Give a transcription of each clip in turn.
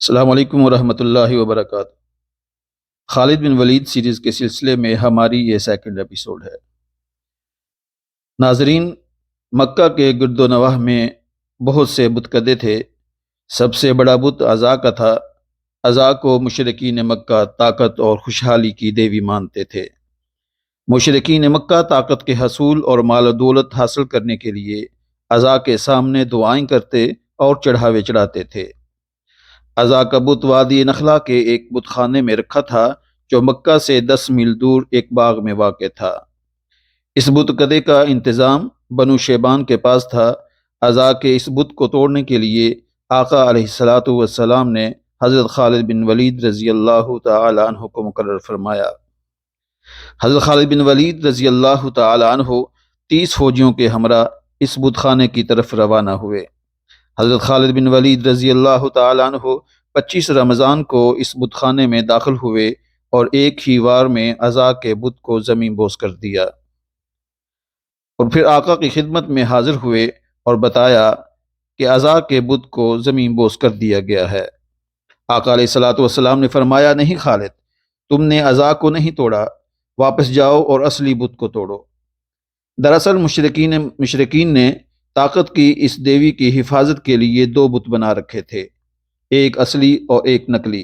السلام علیکم ورحمۃ اللہ وبرکاتہ۔ خالد بن ولید سیریز کے سلسلے میں ہماری یہ سیکنڈ ایپیسوڈ ہے۔ ناظرین، مکہ کے گرد و نواح میں بہت سے بت کدے تھے۔ سب سے بڑا بت عزا کا تھا۔ عزا کو مشرکین مکہ طاقت اور خوشحالی کی دیوی مانتے تھے۔ مشرکین مکہ طاقت کے حصول اور مال و دولت حاصل کرنے کے لیے عزا کے سامنے دعائیں کرتے اور چڑھاوے چڑھاتے تھے۔ عزا کا بت وادی نخلا کے ایک بت خانے میں رکھا تھا جو مکہ سے 10 میل دور ایک باغ میں واقع تھا۔ اس بت کدے کا انتظام بنو شیبان کے پاس تھا۔ عزا کے اس بت کو توڑنے کے لیے آقا علیہ السلام نے حضرت خالد بن ولید رضی اللہ تعالی عنہ کو مقرر فرمایا۔ حضرت خالد بن ولید رضی اللہ تعالی عنہ 30 فوجیوں کے ہمراہ اس بت خانے کی طرف روانہ ہوئے۔ حضرت خالد بن ولید رضی اللہ تعالی عنہ 25 رمضان کو اس بت خانے میں داخل ہوئے اور ایک ہی وار میں عزا کے بت کو زمین بوس کر دیا، اور پھر آقا کی خدمت میں حاضر ہوئے اور بتایا کہ عزا کے بت کو زمین بوس کر دیا گیا ہے۔ آقا علیہ السلام نے فرمایا، نہیں خالد، تم نے عزا کو نہیں توڑا، واپس جاؤ اور اصلی بت کو توڑو۔ دراصل مشرکین نے طاقت کی اس دیوی کی حفاظت کے لیے 2 بت بنا رکھے تھے، ایک اصلی اور ایک نقلی۔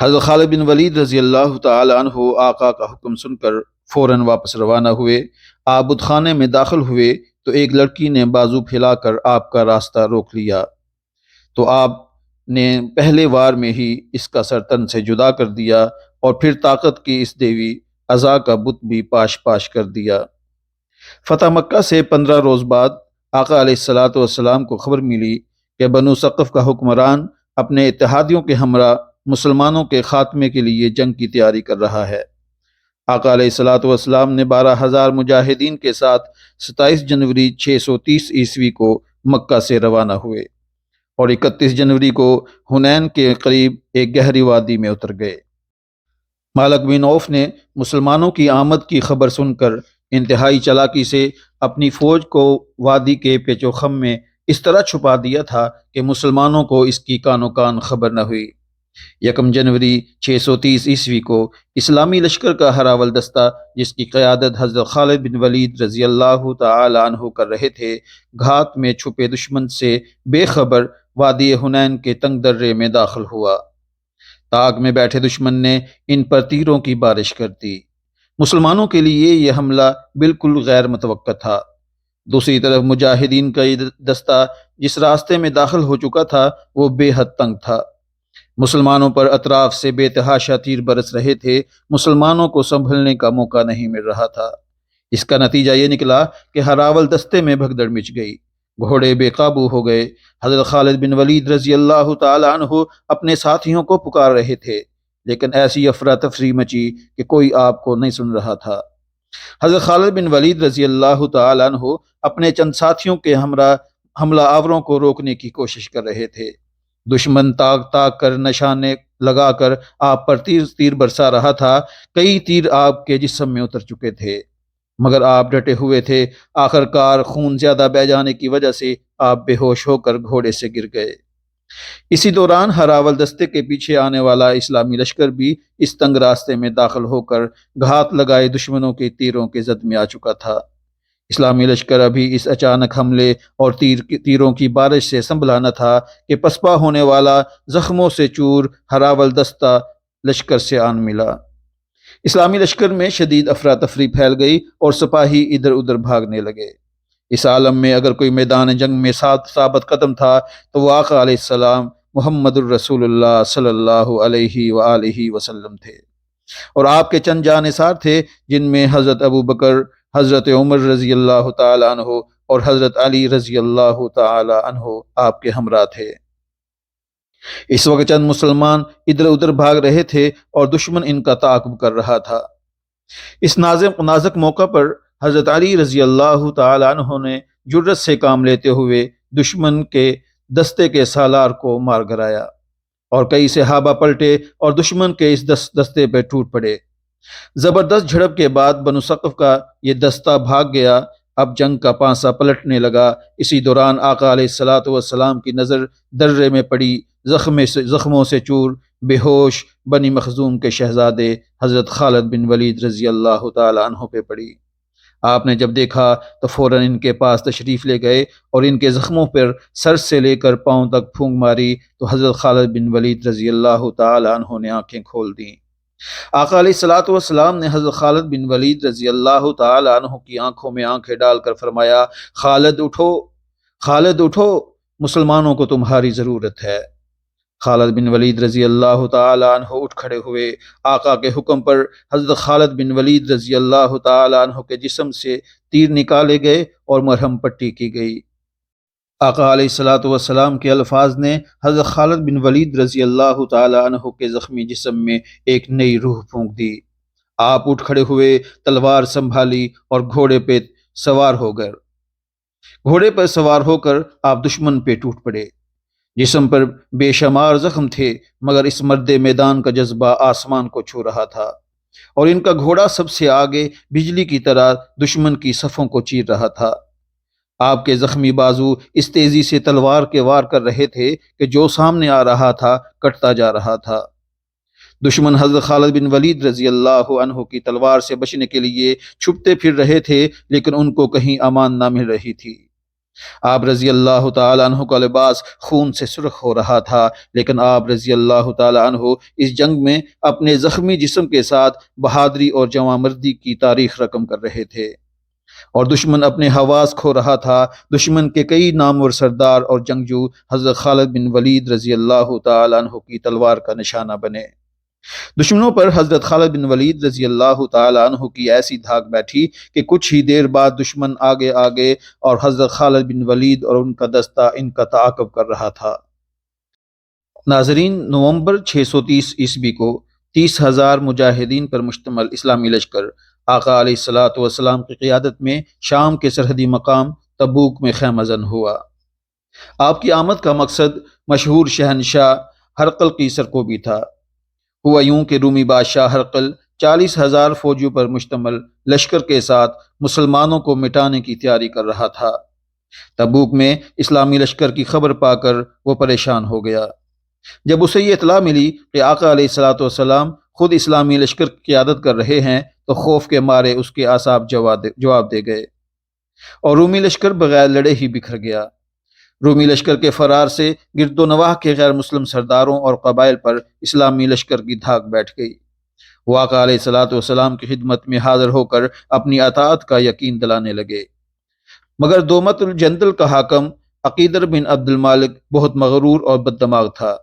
حضرت خالد بن ولید رضی اللہ تعالی عنہ آقا کا حکم سن کر فوراً واپس روانہ ہوئے۔ آپ بت خانے میں داخل ہوئے تو ایک لڑکی نے بازو پھیلا کر آپ کا راستہ روک لیا، تو آپ نے پہلے وار میں ہی اس کا سر تن سے جدا کر دیا اور پھر طاقت کی اس دیوی عزا کا بت بھی پاش پاش کر دیا۔ فتح مکہ سے 15 روز بعد آقا علیہ السلام کو خبر ملی کہ بنو ثقف کا حکمران اپنے اتحادیوں کے ہمراہ مسلمانوں کے خاتمے کے لیے جنگ کی تیاری کر رہا ہے۔ آقا علیہ السلام نے 12,000 مجاہدین کے ساتھ 27 جنوری 630 عیسوی کو مکہ سے روانہ ہوئے اور 31 جنوری کو حنین کے قریب ایک گہری وادی میں اتر گئے۔ مالک بن عوف نے مسلمانوں کی آمد کی خبر سن کر انتہائی چالاکی سے اپنی فوج کو وادی کے پیچ و خم میں اس طرح چھپا دیا تھا کہ مسلمانوں کو اس کی کان و کان خبر نہ ہوئی۔ 1 جنوری 630 عیسوی کو اسلامی لشکر کا ہراول دستہ، جس کی قیادت حضرت خالد بن ولید رضی اللہ تعالی عنہ کر رہے تھے، گھات میں چھپے دشمن سے بے خبر وادی حنین کے تنگ درے میں داخل ہوا۔ تاک میں بیٹھے دشمن نے ان پر تیروں کی بارش کر دی۔ مسلمانوں کے لیے یہ حملہ بالکل غیر متوقع تھا۔ دوسری طرف مجاہدین کا یہ دستہ جس راستے میں داخل ہو چکا تھا وہ بے حد تنگ تھا۔ مسلمانوں پر اطراف سے بے تحاشا تیر برس رہے تھے۔ مسلمانوں کو سنبھلنے کا موقع نہیں مل رہا تھا۔ اس کا نتیجہ یہ نکلا کہ ہراول دستے میں بھگدڑ مچ گئی، گھوڑے بے قابو ہو گئے۔ حضرت خالد بن ولید رضی اللہ تعالی عنہ اپنے ساتھیوں کو پکار رہے تھے، لیکن ایسی افراتفری مچی کہ کوئی آپ کو نہیں سن رہا تھا۔ حضرت خالد بن ولید رضی اللہ تعالی عنہ اپنے چند ساتھیوں کے ہمراہ حملہ آوروں کو روکنے کی کوشش کر رہے تھے۔ دشمن تاک تاک کر نشانے لگا کر آپ پر تیر برسا رہا تھا۔ کئی تیر آپ کے جسم میں اتر چکے تھے، مگر آپ ڈٹے ہوئے تھے۔ آخر کار خون زیادہ بہہ جانے کی وجہ سے آپ بے ہوش ہو کر گھوڑے سے گر گئے۔ اسی دوران ہراول دستے کے پیچھے آنے والا اسلامی لشکر بھی اس تنگ راستے میں داخل ہو کر گھات لگائے دشمنوں کے تیروں کے زد میں آ چکا تھا۔ اسلامی لشکر ابھی اس اچانک حملے اور تیروں کی بارش سے سنبھلا نہ تھا کہ پسپا ہونے والا زخموں سے چور ہراول دستہ لشکر سے آن ملا۔ اسلامی لشکر میں شدید افراتفری پھیل گئی اور سپاہی ادھر ادھر بھاگنے لگے۔ اس عالم میں اگر کوئی میدان جنگ میں ثابت قدم تھا تو وہ آقا علیہ السلام محمد الرسول اللہ صلی اللہ علیہ وآلہ وسلم تھے، اور آپ کے چند جانثار تھے جن میں حضرت ابو بکر، حضرت عمر رضی اللہ تعالی عنہ اور حضرت علی رضی اللہ تعالی عنہ آپ کے ہمراہ تھے۔ اس وقت چند مسلمان ادھر ادھر بھاگ رہے تھے اور دشمن ان کا تعاقب کر رہا تھا۔ اس نازک موقع پر حضرت علی رضی اللہ تعالی عنہ نے جرت سے کام لیتے ہوئے دشمن کے دستے کے سالار کو مار گرایا، اور کئی صحابہ پلٹے اور دشمن کے اس دستے پہ ٹوٹ پڑے۔ زبردست جھڑپ کے بعد بنو ثقف کا یہ دستہ بھاگ گیا، اب جنگ کا پانسا پلٹنے لگا۔ اسی دوران آقا علیہ الصلاۃ والسلام کی نظر درے میں پڑی زخموں سے چور بے ہوش بنی مخزوم کے شہزادے حضرت خالد بن ولید رضی اللہ تعالیٰ عنہ پہ پڑی۔ آپ نے جب دیکھا تو فوراً ان کے پاس تشریف لے گئے اور ان کے زخموں پر سر سے لے کر پاؤں تک پھونک ماری تو حضرت خالد بن ولید رضی اللہ تعالیٰ عنہ نے آنکھیں کھول دیں۔ آقا علیہ الصلاۃ والسلام نے حضرت خالد بن ولید رضی اللہ تعالیٰ عنہ کی آنکھوں میں آنکھیں ڈال کر فرمایا، خالد اٹھو، خالد اٹھو، مسلمانوں کو تمہاری ضرورت ہے۔ خالد بن ولید رضی اللہ تعالیٰ عنہ اٹھ کھڑے ہوئے۔ آقا کے حکم پر حضرت خالد بن ولید رضی اللہ تعالیٰ عنہ کے جسم سے تیر نکالے گئے اور مرہم پٹی کی گئی۔ آقا علیہ الصلاۃ والسلام کے الفاظ نے حضرت خالد بن ولید رضی اللہ تعالیٰ عنہ کے زخمی جسم میں ایک نئی روح پھونک دی۔ آپ اٹھ کھڑے ہوئے، تلوار سنبھالی اور گھوڑے پہ سوار ہو کر آپ دشمن پہ ٹوٹ پڑے۔ جسم پر بے شمار زخم تھے، مگر اس مرد میدان کا جذبہ آسمان کو چھو رہا تھا، اور ان کا گھوڑا سب سے آگے بجلی کی طرح دشمن کی صفوں کو چیر رہا تھا۔ آپ کے زخمی بازو اس تیزی سے تلوار کے وار کر رہے تھے کہ جو سامنے آ رہا تھا کٹتا جا رہا تھا۔ دشمن حضرت خالد بن ولید رضی اللہ عنہ کی تلوار سے بچنے کے لیے چھپتے پھر رہے تھے، لیکن ان کو کہیں امان نہ مل رہی تھی۔ آپ رضی اللہ تعالیٰ عنہ کا لباس خون سے سرخ ہو رہا تھا، لیکن آپ رضی اللہ تعالیٰ عنہ اس جنگ میں اپنے زخمی جسم کے ساتھ بہادری اور جواں مردی کی تاریخ رقم کر رہے تھے، اور دشمن اپنے حواس کھو رہا تھا۔ دشمن کے کئی نامور سردار اور جنگجو حضرت خالد بن ولید رضی اللہ تعالیٰ عنہ کی تلوار کا نشانہ بنے۔ دشمنوں پر حضرت خالد بن ولید رضی اللہ تعالیٰ عنہ کی ایسی دھاک بیٹھی کہ کچھ ہی دیر بعد دشمن آگے اور حضرت خالد بن ولید اور ان کا دستہ ان کا تعاقب کر رہا تھا۔ ناظرین، نومبر 630 عیسوی کو 30,000 مجاہدین پر مشتمل اسلامی لشکر آقا علیہ الصلاۃ والسلام کی قیادت میں شام کے سرحدی مقام تبوک میں خیمہ زن ہوا۔ آپ کی آمد کا مقصد مشہور شہنشاہ ہرقل قیصر کو بھی تھا۔ ہوا یوں کہ رومی بادشاہ ہرقل 40,000 فوجیوں پر مشتمل لشکر کے ساتھ مسلمانوں کو مٹانے کی تیاری کر رہا تھا۔ تبوک میں اسلامی لشکر کی خبر پا کر وہ پریشان ہو گیا۔ جب اسے یہ اطلاع ملی کہ آقا علیہ الصلاۃ والسلام خود اسلامی لشکر کی قیادت کر رہے ہیں تو خوف کے مارے اس کے اعصاب جواب دے گئے، اور رومی لشکر بغیر لڑے ہی بکھر گیا۔ رومی لشکر کے فرار سے گرد و نواح کے غیر مسلم سرداروں اور قبائل پر اسلامی لشکر کی دھاک بیٹھ گئی۔ وہ آقا علیہ الصلاۃ والسلام کی خدمت میں حاضر ہو کر اپنی اطاعت کا یقین دلانے لگے، مگر دومت الجندل کا حاکم عقیدر بن عبد المالک بہت مغرور اور بد دماغ تھا۔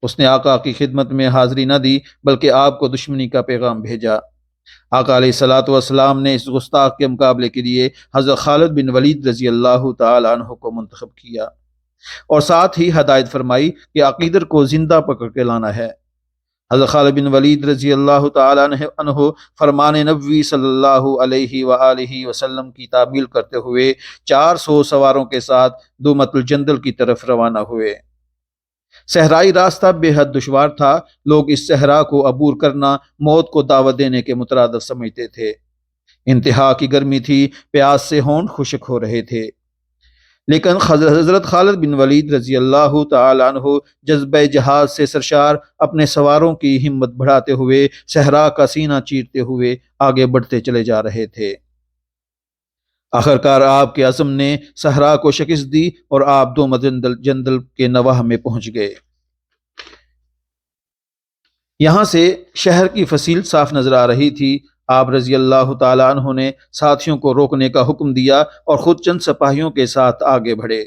اس نے آقا کی خدمت میں حاضری نہ دی بلکہ آپ کو دشمنی کا پیغام بھیجا۔ آقا علیہ الصلاۃ والسلام نے اس گستاخ کے مقابلے کے لیے حضرت خالد بن ولید رضی اللہ تعالیٰ عنہ کو منتخب کیا، اور ساتھ ہی ہدایت فرمائی کہ عقیدر کو زندہ پکڑ کے لانا ہے۔ حضرت خالد بن ولید رضی اللہ تعالیٰ عنہ فرمان نبوی صلی اللہ علیہ وآلہ وسلم کی تعمیل کرتے ہوئے 400 سواروں کے ساتھ دومت الجندل کی طرف روانہ ہوئے۔ صحرائی راستہ بے حد دشوار تھا۔ لوگ اس صحرا کو عبور کرنا موت کو دعوت دینے کے مترادف سمجھتے تھے۔ انتہا کی گرمی تھی، پیاس سے ہونٹ خشک ہو رہے تھے، لیکن حضرت خالد بن ولید رضی اللہ تعالیٰ عنہ جذبہ جہاد سے سرشار اپنے سواروں کی ہمت بڑھاتے ہوئے صحرا کا سینہ چیرتے ہوئے آگے بڑھتے چلے جا رہے تھے۔ آخرکار آپ کے عزم نے صحرا کو شکست دی اور آپ دومت جندل کے نواح میں پہنچ گئے۔ یہاں سے شہر کی فصیل صاف نظر آ رہی تھی۔ آپ رضی اللہ تعالیٰ عنہ نے ساتھیوں کو روکنے کا حکم دیا اور خود چند سپاہیوں کے ساتھ آگے بڑھے۔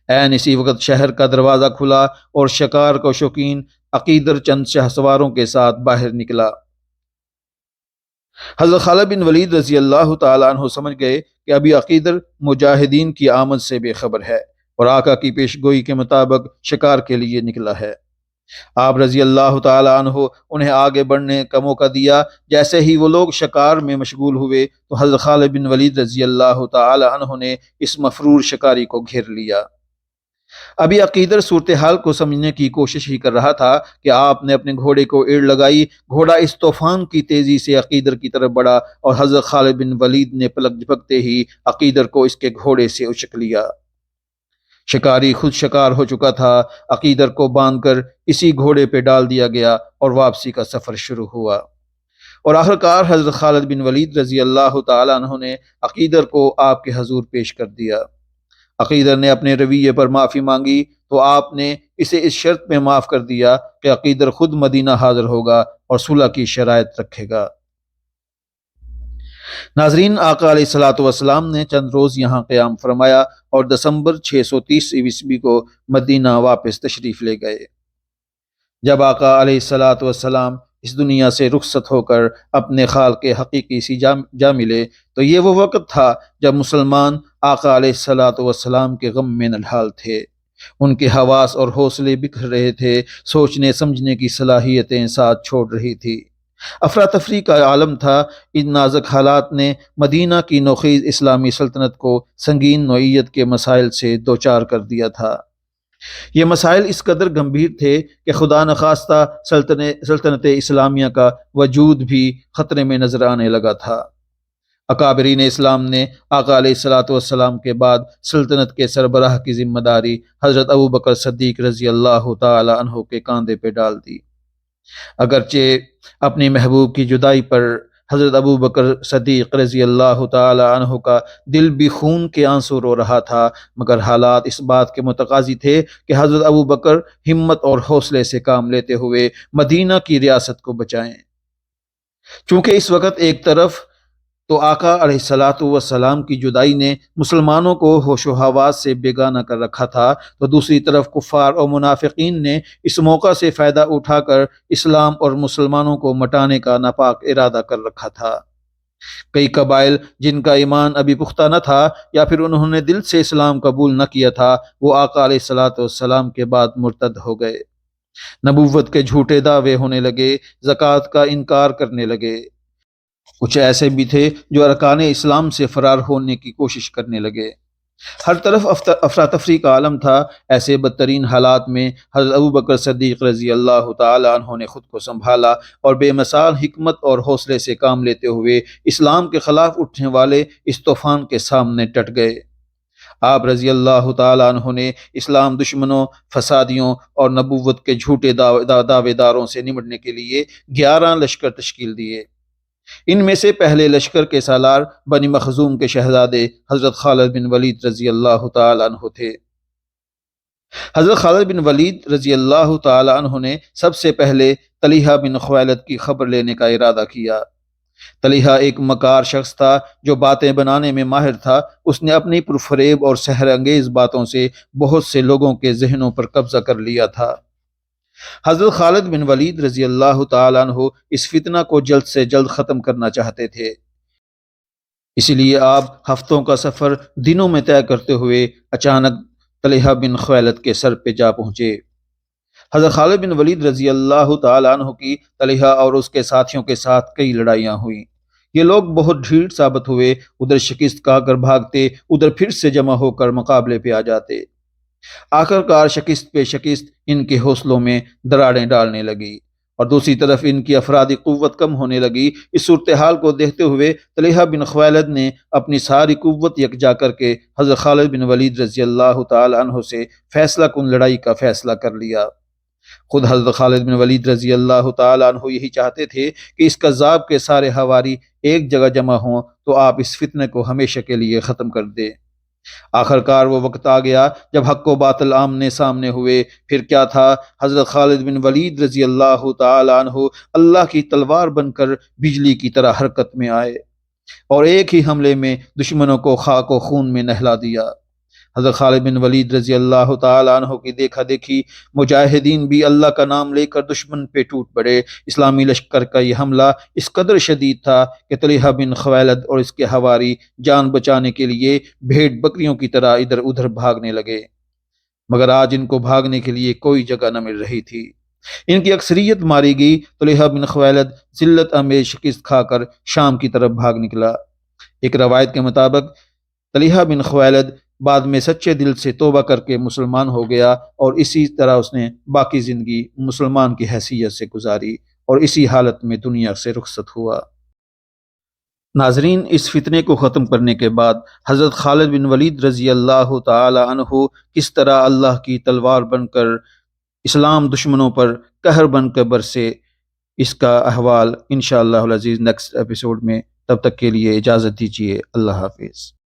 عین اسی وقت شہر کا دروازہ کھلا اور شکار کو شوقین عقیدر چند شاہ سواروں کے ساتھ باہر نکلا۔ حضرت خالد بن ولید رضی اللہ تعالیٰ عنہ سمجھ گئے کہ ابھی عقیدر مجاہدین کی آمد سے بے خبر ہے اور آقا کی پیش گوئی کے مطابق شکار کے لیے نکلا ہے۔ آپ رضی اللہ تعالیٰ عنہ انہیں آگے بڑھنے کا موقع دیا۔ جیسے ہی وہ لوگ شکار میں مشغول ہوئے تو حضرت خالد بن ولید رضی اللہ تعالیٰ عنہ نے اس مفرور شکاری کو گھیر لیا۔ ابھی عقیدر صورتحال کو سمجھنے کی کوشش ہی کر رہا تھا کہ آپ نے اپنے گھوڑے کو ایڑ لگائی۔ گھوڑا اس طوفان کی تیزی سے عقیدر کی طرف بڑھا اور حضرت خالد بن ولید نے پلک جھپکتے ہی عقیدر کو اس کے گھوڑے سے اچک لیا۔ شکاری خود شکار ہو چکا تھا۔ عقیدر کو باندھ کر اسی گھوڑے پہ ڈال دیا گیا اور واپسی کا سفر شروع ہوا، اور آخرکار حضرت خالد بن ولید رضی اللہ تعالیٰ عنہ نے عقیدر کو آپ کے حضور پیش کر دیا۔ عقیدر نے اپنے رویے پر معافی مانگی تو آپ نے اسے اس شرط میں معاف کر دیا کہ عقیدر خود مدینہ حاضر ہوگا اور صلح کی شرائط رکھے گا۔ ناظرین، آقا علیہ الصلوۃ والسلام نے چند روز یہاں قیام فرمایا اور دسمبر 630 عیسوی کو مدینہ واپس تشریف لے گئے۔ جب آقا علیہ الصلوۃ والسلام اس دنیا سے رخصت ہو کر اپنے خالق حقیقی سے جا ملے تو یہ وہ وقت تھا جب مسلمان آقا علیہ الصلوۃ والسلام کے غم میں نڈھال تھے۔ ان کے حواس اور حوصلے بکھر رہے تھے، سوچنے سمجھنے کی صلاحیتیں ساتھ چھوڑ رہی تھی، افراتفری کا عالم تھا۔ ان نازک حالات نے مدینہ کی نوخیز اسلامی سلطنت کو سنگین نوعیت کے مسائل سے دوچار کر دیا تھا۔ یہ مسائل اس قدر گمبھیر تھے کہ خدا نخواستہ سلطنت اسلامیہ کا وجود بھی خطرے میں نظر آنے لگا تھا۔ اکابرین اسلام نے آقا علیہ الصلوۃ والسلام کے بعد سلطنت کے سربراہ کی ذمہ داری حضرت ابوبکر صدیق رضی اللہ تعالی عنہ کے کاندھے پہ ڈال دی۔ اگرچہ اپنی محبوب کی جدائی پر حضرت ابوبکر صدیق رضی اللہ تعالی عنہ کا دل بھی خون کے آنسو رو رہا تھا، مگر حالات اس بات کے متقاضی تھے کہ حضرت ابوبکر ہمت اور حوصلے سے کام لیتے ہوئے مدینہ کی ریاست کو بچائیں۔ چونکہ اس وقت ایک طرف تو آقا علیہ الصلوۃ والسلام کی جدائی نے مسلمانوں کو ہوش و حواس سے بیگانہ کر رکھا تھا، تو دوسری طرف کفار اور منافقین نے اس موقع سے فائدہ اٹھا کر اسلام اور مسلمانوں کو مٹانے کا ناپاک ارادہ کر رکھا تھا۔ کئی قبائل جن کا ایمان ابھی پختہ نہ تھا یا پھر انہوں نے دل سے اسلام قبول نہ کیا تھا، وہ آقا علیہ الصلوۃ والسلام کے بعد مرتد ہو گئے، نبوت کے جھوٹے دعوے ہونے لگے، زکوٰۃ کا انکار کرنے لگے۔ کچھ ایسے بھی تھے جو ارکان اسلام سے فرار ہونے کی کوشش کرنے لگے۔ ہر طرف افراتفری کا عالم تھا۔ ایسے بدترین حالات میں حضرت ابوبکر صدیق رضی اللہ تعالی عنہ نے خود کو سنبھالا اور بے مثال حکمت اور حوصلے سے کام لیتے ہوئے اسلام کے خلاف اٹھنے والے اس طوفان کے سامنے ڈٹ گئے۔ آپ رضی اللہ تعالی عنہ نے اسلام دشمنوں، فسادیوں اور نبوت کے جھوٹے دعوے داروں سے نمٹنے کے لیے 11 لشکر تشکیل دیے۔ ان میں سے پہلے لشکر کے سالار بنی مخزوم کے شہزادے حضرت خالد بن ولید رضی اللہ تعالی عنہ تھے۔ حضرت خالد بن ولید رضی اللہ تعالی عنہ نے سب سے پہلے طلحہ بن خویلد کی خبر لینے کا ارادہ کیا۔ طلحہ ایک مکار شخص تھا جو باتیں بنانے میں ماہر تھا۔ اس نے اپنی پرفریب اور سحر انگیز باتوں سے بہت سے لوگوں کے ذہنوں پر قبضہ کر لیا تھا۔ حضرت خالد بن ولید رضی اللہ تعالیٰ عنہ اس فتنہ کو جلد سے جلد ختم کرنا چاہتے تھے، اسی لیے آپ ہفتوں کا سفر دنوں میں طے کرتے ہوئے اچانک طلحہ بن خویلد کے سر پہ جا پہنچے۔ حضرت خالد بن ولید رضی اللہ تعالیٰ عنہ کی طلحہ اور اس کے ساتھیوں کے ساتھ کئی لڑائیاں ہوئیں۔ یہ لوگ بہت ڈھیٹ ثابت ہوئے، ادھر شکست کھا کر بھاگتے، ادھر پھر سے جمع ہو کر مقابلے پہ آ جاتے۔ آخرکار شکست پہ شکست ان کے حوصلوں میں دراڑیں ڈالنے لگی اور دوسری طرف ان کی افرادی قوت کم ہونے لگی۔ اس صورتحال کو دیکھتے ہوئے طلحہ بن خویلد نے اپنی ساری قوت یکجا کر کے حضرت خالد بن ولید رضی اللہ تعالی عنہ سے فیصلہ کن لڑائی کا فیصلہ کر لیا۔ خود حضرت خالد بن ولید رضی اللہ تعالی عنہ یہی چاہتے تھے کہ اس کذاب کے سارے حواری ایک جگہ جمع ہوں تو آپ اس فتنے کو ہمیشہ کے لیے ختم کر دیں۔ آخرکار وہ وقت آ گیا جب حق و باطل آمنے سامنے ہوئے۔ پھر کیا تھا، حضرت خالد بن ولید رضی اللہ تعالی عنہ اللہ کی تلوار بن کر بجلی کی طرح حرکت میں آئے اور ایک ہی حملے میں دشمنوں کو خاک و خون میں نہلا دیا۔ حضرت خالد بن ولید رضی اللہ تعالی عنہ کی دیکھا دیکھی مجاہدین بھی اللہ کا نام لے کر دشمن پہ ٹوٹ پڑے۔ اسلامی لشکر کا یہ حملہ اس قدر شدید تھا کہ طلحہ بن خویلد اور اس کے حواری جان بچانے کے لیے بھیڑ بکریوں کی طرح ادھر ادھر بھاگنے لگے، مگر آج ان کو بھاگنے کے لیے کوئی جگہ نہ مل رہی تھی۔ ان کی اکثریت ماری گئی۔ طلحہ بن خویلد ذلت آمیز شکست کھا کر شام کی طرف بھاگ نکلا۔ ایک روایت کے مطابق طلحہ بن خویلد بعد میں سچے دل سے توبہ کر کے مسلمان ہو گیا، اور اسی طرح اس نے باقی زندگی مسلمان کی حیثیت سے گزاری اور اسی حالت میں دنیا سے رخصت ہوا۔ ناظرین، اس فتنے کو ختم کرنے کے بعد حضرت خالد بن ولید رضی اللہ تعالی عنہ کس طرح اللہ کی تلوار بن کر اسلام دشمنوں پر قہر بن کر برسے، اس کا احوال انشاءاللہ العزیز نیکسٹ ایپیسوڈ میں۔ تب تک کے لیے اجازت دیجیے، اللہ حافظ۔